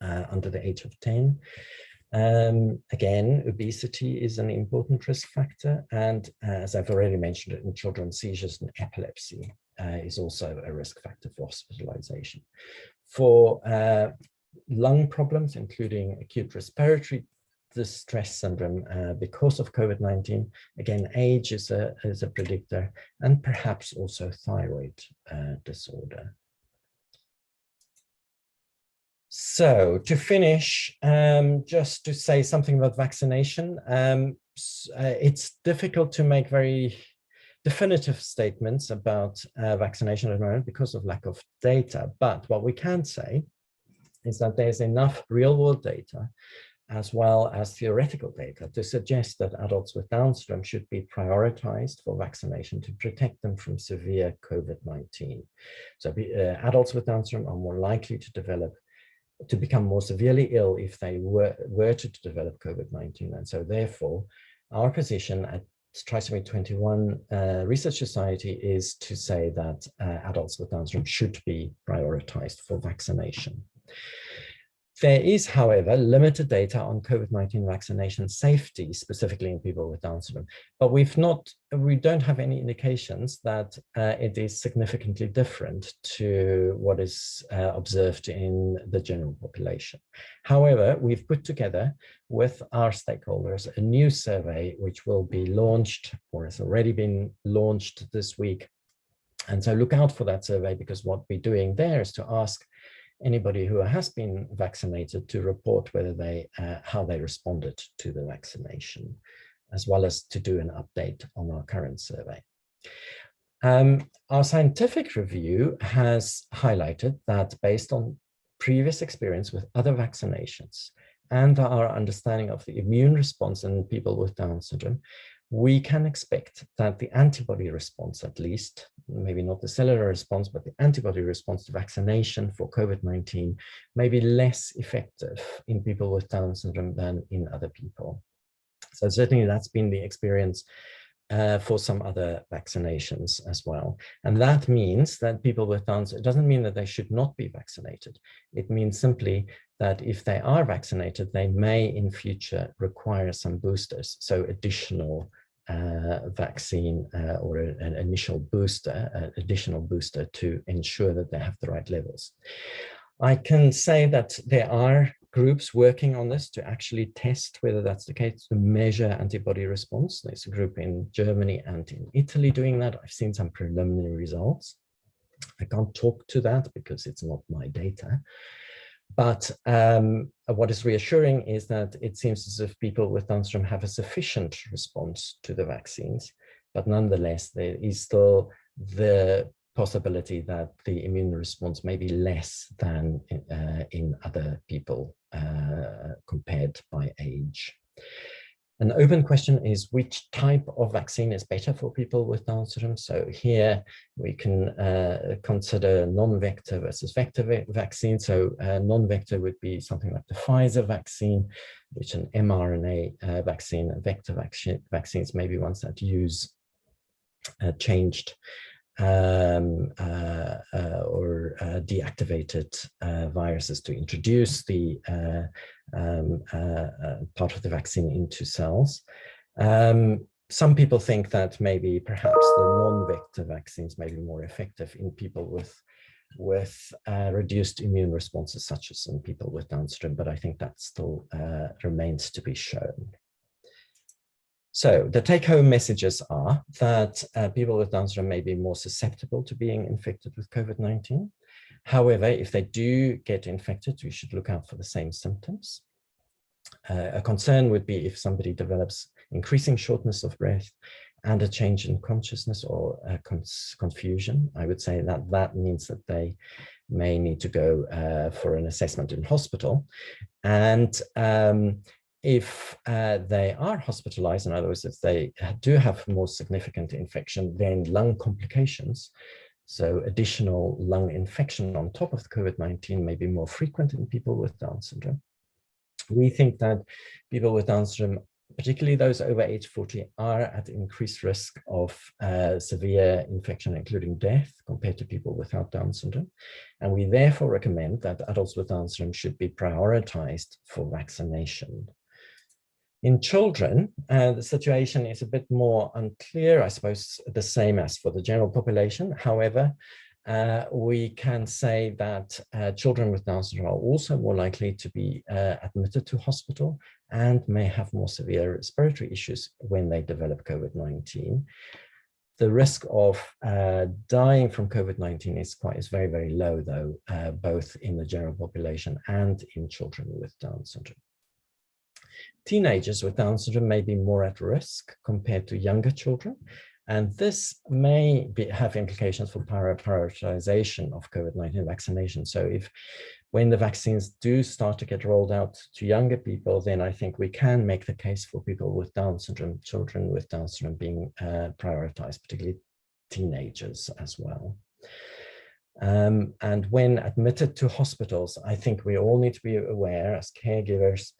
under the age of 10. Again, obesity is an important risk factor, and as I've already mentioned, in children, seizures and epilepsy is also a risk factor for hospitalization. For lung problems, including acute respiratory distress syndrome because of COVID-19, again, age is a predictor, and perhaps also thyroid disorder. So to finish, just to say something about vaccination, it's difficult to make very definitive statements about vaccination at the moment because of lack of data. But what we can say is that there's enough real-world data as well as theoretical data to suggest that adults with Down syndrome should be prioritized for vaccination to protect them from severe COVID-19. So adults with Down syndrome are more likely to become more severely ill if they were to develop COVID-19. And so therefore, our position at Trisomy 21 Research Society is to say that adults with Down syndrome should be prioritized for vaccination. There is, however, limited data on COVID-19 vaccination safety, specifically in people with Down syndrome, but we don't have any indications that it is significantly different to what is observed in the general population. However, we've put together with our stakeholders a new survey, which will be launched or has already been launched this week. And so look out for that survey, because what we're doing there is to ask anybody who has been vaccinated to report whether how they responded to the vaccination, as well as to do an update on our current survey. Our scientific review has highlighted that based on previous experience with other vaccinations and our understanding of the immune response in people with Down syndrome, we can expect that the antibody response, at least, maybe not the cellular response, but the antibody response to vaccination for COVID-19 may be less effective in people with Down syndrome than in other people. So certainly that's been the experience for some other vaccinations as well. And that means that people with Down syndrome, it doesn't mean that they should not be vaccinated. It means simply that if they are vaccinated, they may in future require some boosters, so additional vaccine or an initial booster, additional booster to ensure that they have the right levels. I can say that there are groups working on this to actually test whether that's the case, to measure antibody response. There's a group in Germany and in Italy doing that. I've seen some preliminary results. I can't talk to that because it's not my data. But what is reassuring is that it seems as if people with Down syndrome have a sufficient response to the vaccines, but nonetheless, there is still the possibility that the immune response may be less than in other people compared by age. An open question is which type of vaccine is better for people with Down syndrome. So here we can consider non-vector versus vector vaccine. So non-vector would be something like the Pfizer vaccine, which is an mRNA vaccine. And vector vaccines may be ones that use changed or deactivated viruses to introduce the part of the vaccine into cells. Some people think that maybe perhaps the non-vector vaccines may be more effective in people with reduced immune responses, such as in people with Down syndrome, but I think that still remains to be shown. So the take-home messages are that people with Down syndrome may be more susceptible to being infected with COVID-19. However, if they do get infected, we should look out for the same symptoms. A concern would be if somebody develops increasing shortness of breath and a change in consciousness or confusion. I would say that that means that they may need to go for an assessment in hospital. And if they are hospitalized, in other words, if they do have more significant infection, then lung complications, so additional lung infection on top of the COVID-19, may be more frequent in people with Down syndrome. We think that people with Down syndrome, particularly those over age 40, are at increased risk of severe infection, including death, compared to people without Down syndrome. And we therefore recommend that adults with Down syndrome should be prioritized for vaccination. In children, the situation is a bit more unclear, I suppose the same as for the general population. However, we can say that children with Down syndrome are also more likely to be admitted to hospital and may have more severe respiratory issues when they develop COVID-19. The risk of dying from COVID-19 is very, very low, though, both in the general population and in children with Down syndrome. Teenagers with Down syndrome may be more at risk compared to younger children, and this may have implications for prioritization of COVID-19 vaccination. So when the vaccines do start to get rolled out to younger people, then I think we can make the case for people with Down syndrome, children with Down syndrome being prioritized, particularly teenagers as well. And when admitted to hospitals, I think we all need to be aware as caregivers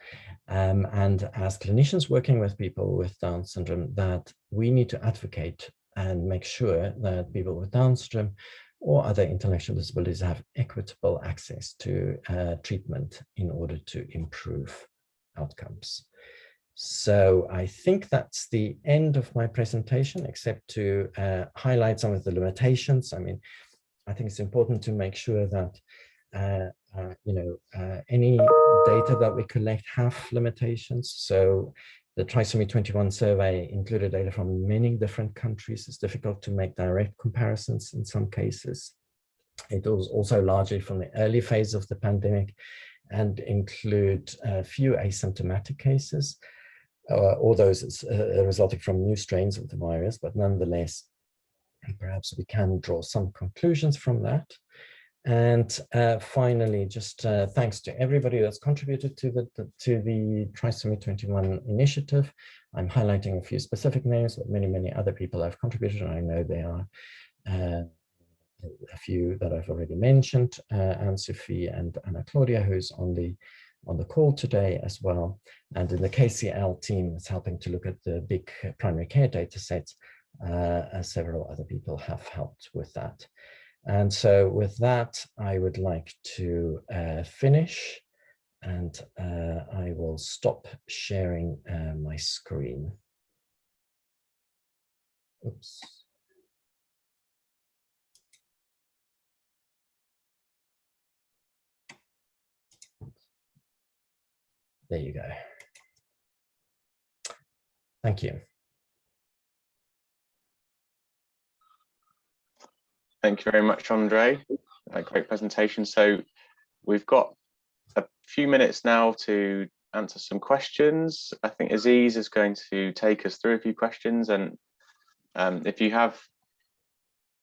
and as clinicians working with people with Down syndrome that we need to advocate and make sure that people with Down syndrome or other intellectual disabilities have equitable access to treatment in order to improve outcomes. So I think that's the end of my presentation, except to highlight some of the limitations. I mean, I think it's important to make sure that any data that we collect have limitations. So the Trisomy 21 survey included data from many different countries. It's difficult to make direct comparisons in some cases. It was also largely from the early phase of the pandemic and include a few asymptomatic cases, or those resulting from new strains of the virus, but nonetheless, perhaps we can draw some conclusions from that. And finally, just thanks to everybody that's contributed to the Trisomy 21 initiative. I'm highlighting a few specific names, but many other people have contributed, and I know there are a few that I've already mentioned, Anne-Sophie and Anna Claudia, who's on the call today as well. And in the KCL team that's helping to look at the big primary care data sets, several other people have helped with that. And so with that, I would like to finish, and I will stop sharing my screen. Oops. There you go. Thank you. Thank you very much, André. Great presentation. So we've got a few minutes now to answer some questions. I think Aziz is going to take us through a few questions, and if you have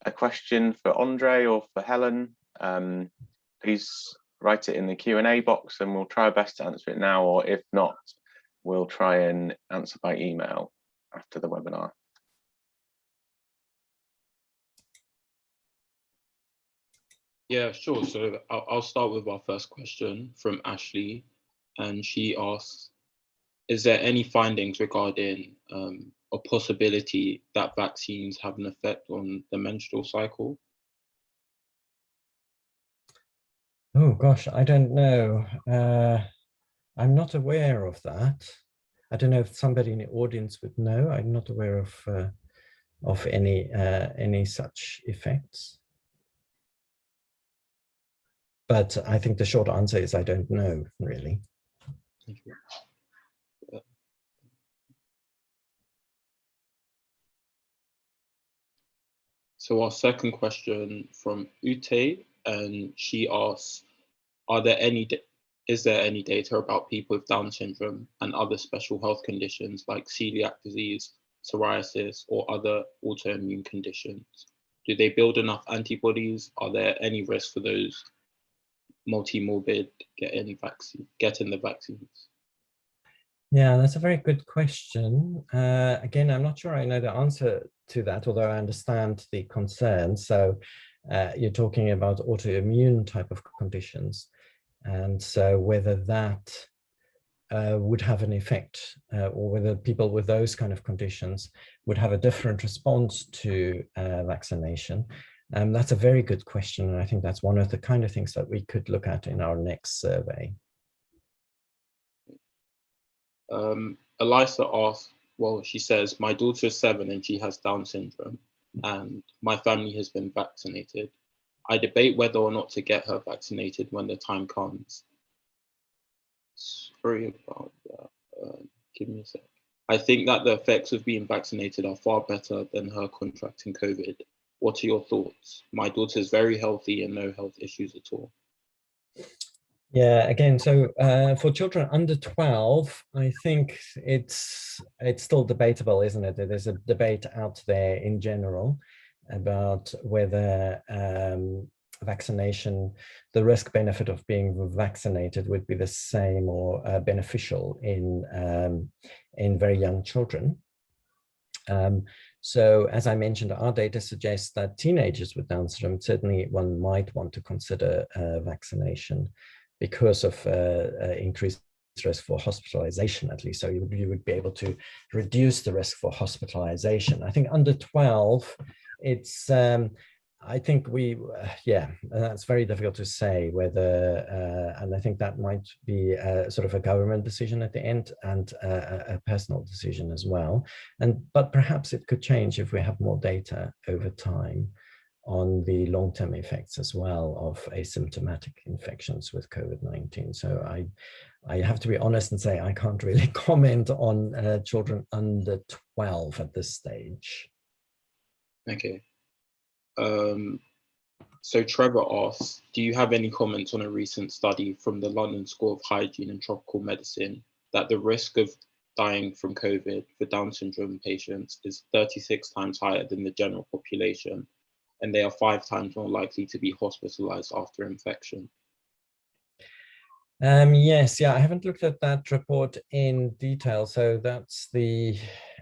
a question for André or for Helen, please write it in the Q&A box and we'll try our best to answer it now, or if not, we'll try and answer by email after the webinar. Yeah, sure. So I'll start with our first question from Ashley, and she asks, is there any findings regarding a possibility that vaccines have an effect on the menstrual cycle? Oh gosh, I don't know. I'm not aware of that. I don't know if somebody in the audience would know. I'm not aware of any such effects. But I think the short answer is I don't know, really. Thank you. So our second question from Ute, and she asks, is there any data about people with Down syndrome and other special health conditions like celiac disease psoriasis, or other autoimmune conditions? Do they build enough antibodies? Are there any risks for those multi-morbid getting the vaccines? Yeah, that's a very good question. Again, I'm not sure I know the answer to that, although I understand the concern. So you're talking about autoimmune type of conditions. And so whether that would have an effect, or whether people with those kind of conditions would have a different response to vaccination. That's a very good question. And I think that's one of the kind of things that we could look at in our next survey. Elisa asks, well, she says, my daughter is 7 and she has Down syndrome, and my family has been vaccinated. I debate whether or not to get her vaccinated when the time comes. Sorry about that. Give me a sec. I think that the effects of being vaccinated are far better than her contracting COVID. What are your thoughts? My daughter is very healthy and no health issues at all. Yeah, again, so for children under 12, I think it's still debatable, isn't it? There's a debate out there in general about whether vaccination, the risk benefit of being vaccinated would be the same or beneficial in very young children. So as I mentioned, our data suggests that teenagers with Down syndrome, certainly one might want to consider vaccination because of increased risk for hospitalization, at least. So you would be able to reduce the risk for hospitalization. I think under 12, it's, I think yeah, that's very difficult to say whether, and I think that might be sort of a government decision at the end and a personal decision as well. But perhaps it could change if we have more data over time on the long-term effects as well of asymptomatic infections with COVID-19. So I have to be honest and say I can't really comment on children under 12 at this stage. Okay. So Trevor asks, do you have any comments on a recent study from the London School of Hygiene and Tropical Medicine that the risk of dying from COVID for Down syndrome patients is 36 times higher than the general population, and they are 5 times more likely to be hospitalized after infection? Yes, yeah, I haven't looked at that report in detail. So that's the,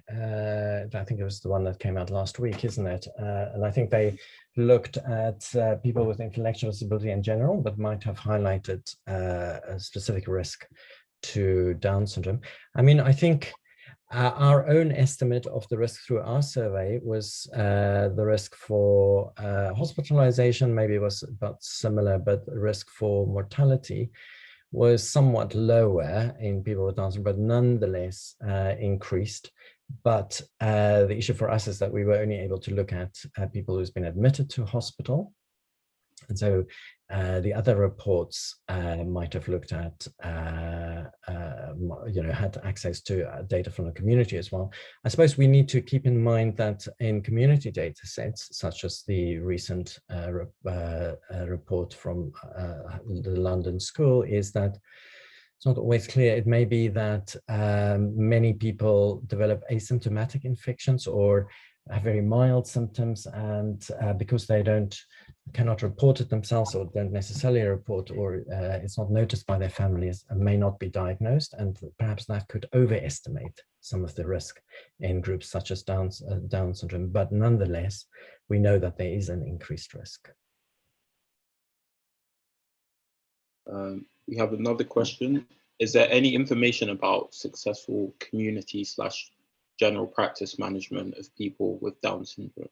I think it was the one that came out last week, isn't it? And I think they looked at people with intellectual disability in general, but might have highlighted a specific risk to Down syndrome. I mean, I think our own estimate of the risk through our survey was the risk for hospitalization, maybe it was about similar, but the risk for mortality was somewhat lower in people with Down syndrome, but nonetheless increased. But the issue for us is that we were only able to look at people who's been admitted to hospital. And so the other reports might have looked at, had access to data from the community as well. I suppose we need to keep in mind that in community data sets, such as the recent report from the London School, is that it's not always clear. It may be that many people develop asymptomatic infections or have very mild symptoms, and because they cannot report it themselves or don't necessarily report, or it's not noticed by their families, and may not be diagnosed, and perhaps that could overestimate some of the risk in groups such as Down syndrome. But nonetheless, we know that there is an increased risk. We have another question. Is there any information about successful community/general practice management of people with Down syndrome?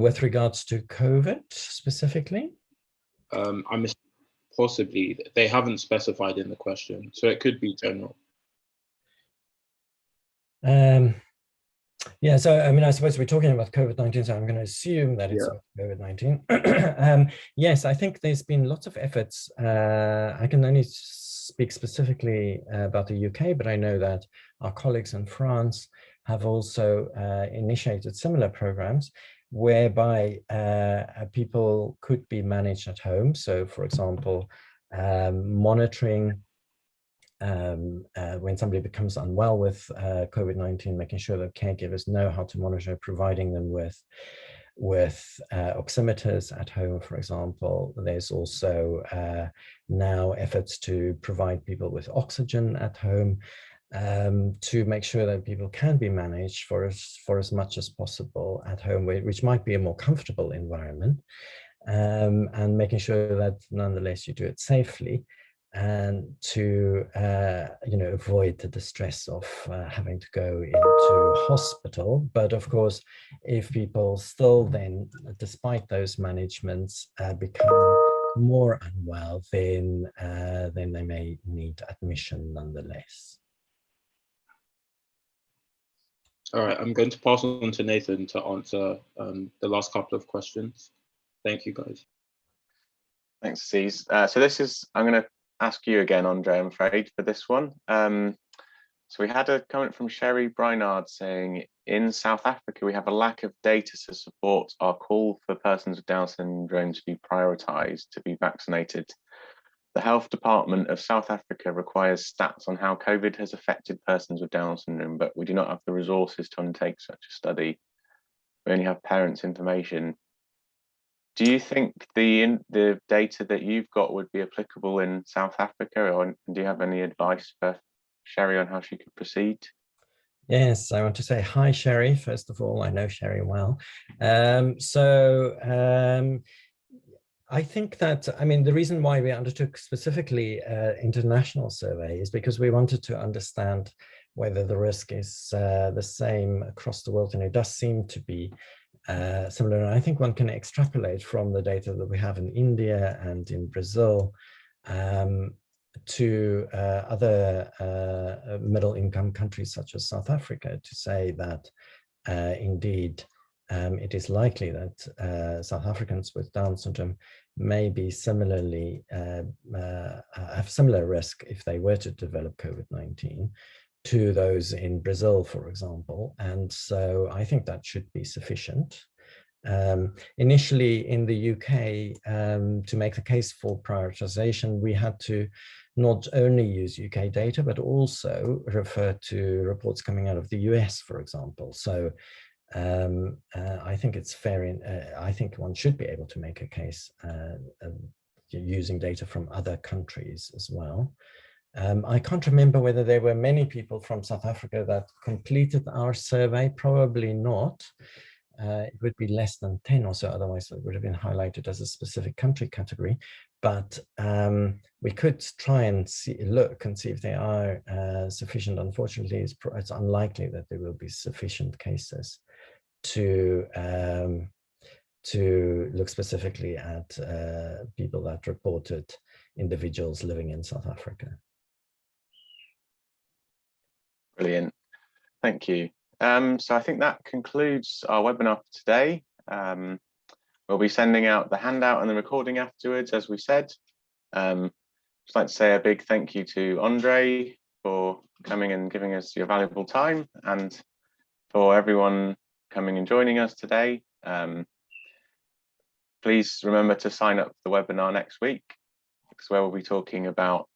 With regards to COVID specifically? I'm possibly, they haven't specified in the question, so it could be general. Yeah, so I mean, I suppose we're talking about COVID-19, so I'm going to assume that it's COVID-19. Yes, I think there's been lots of efforts. I can only speak specifically about the UK, but I know that our colleagues in France have also initiated similar programs whereby people could be managed at home. So, for example, monitoring when somebody becomes unwell with COVID-19, making sure that caregivers know how to monitor, providing them with oximeters at home, for example. There's also now efforts to provide people with oxygen at home, to make sure that people can be managed for as much as possible at home, which might be a more comfortable environment, and making sure that nonetheless you do it safely, and to avoid the distress of having to go into hospital. But of course, if people still then, despite those managements, become more unwell, then they may need admission nonetheless. All right, I'm going to pass on to Nathan to answer the last couple of questions. Thank you, guys. Thanks, Aziz. I'm going to ask you again, André, I'm afraid, for this one. So we had a comment from Sherry Brynard saying, in South Africa, we have a lack of data to support our call for persons with Down syndrome to be prioritised to be vaccinated. The Health Department of South Africa requires stats on how COVID has affected persons with Down syndrome, but we do not have the resources to undertake such a study. We only have parents' information. Do you think the data that you've got would be applicable in South Africa, or do you have any advice for Sherry on how she could proceed? Yes, I want to say hi, Sherry. First of all, I know Sherry well. I think that, the reason why we undertook specifically international survey is because we wanted to understand whether the risk is the same across the world, and it does seem to be similar. And I think one can extrapolate from the data that we have in India and in Brazil to other middle-income countries such as South Africa to say that indeed it is likely that South Africans with Down syndrome may be similarly have similar risk if they were to develop COVID-19 to those in Brazil, for example. And so I think that should be sufficient. Initially in the UK, to make the case for prioritization, we had to not only use UK data, but also refer to reports coming out of the US, for example. So I think it's fair, I think one should be able to make a case using data from other countries as well. I can't remember whether there were many people from South Africa that completed our survey, probably not. It would be less than 10 or so, otherwise it would have been highlighted as a specific country category. But we could try and look and see if they are sufficient. Unfortunately, it's unlikely that there will be sufficient cases to look specifically at people that reported individuals living in South Africa. Brilliant, thank you. So I think that concludes our webinar for today. We'll be sending out the handout and the recording afterwards, as we said. Just like to say a big thank you to André for coming and giving us your valuable time, and for everyone coming and joining us today. Please remember to sign up for the webinar next week, because where we'll be talking about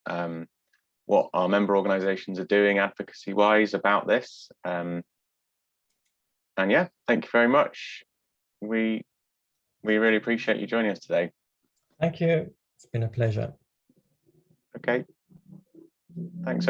what our member organisations are doing advocacy-wise about this. And yeah, thank you very much. We really appreciate you joining us today. Thank you. It's been a pleasure. Okay. Thanks.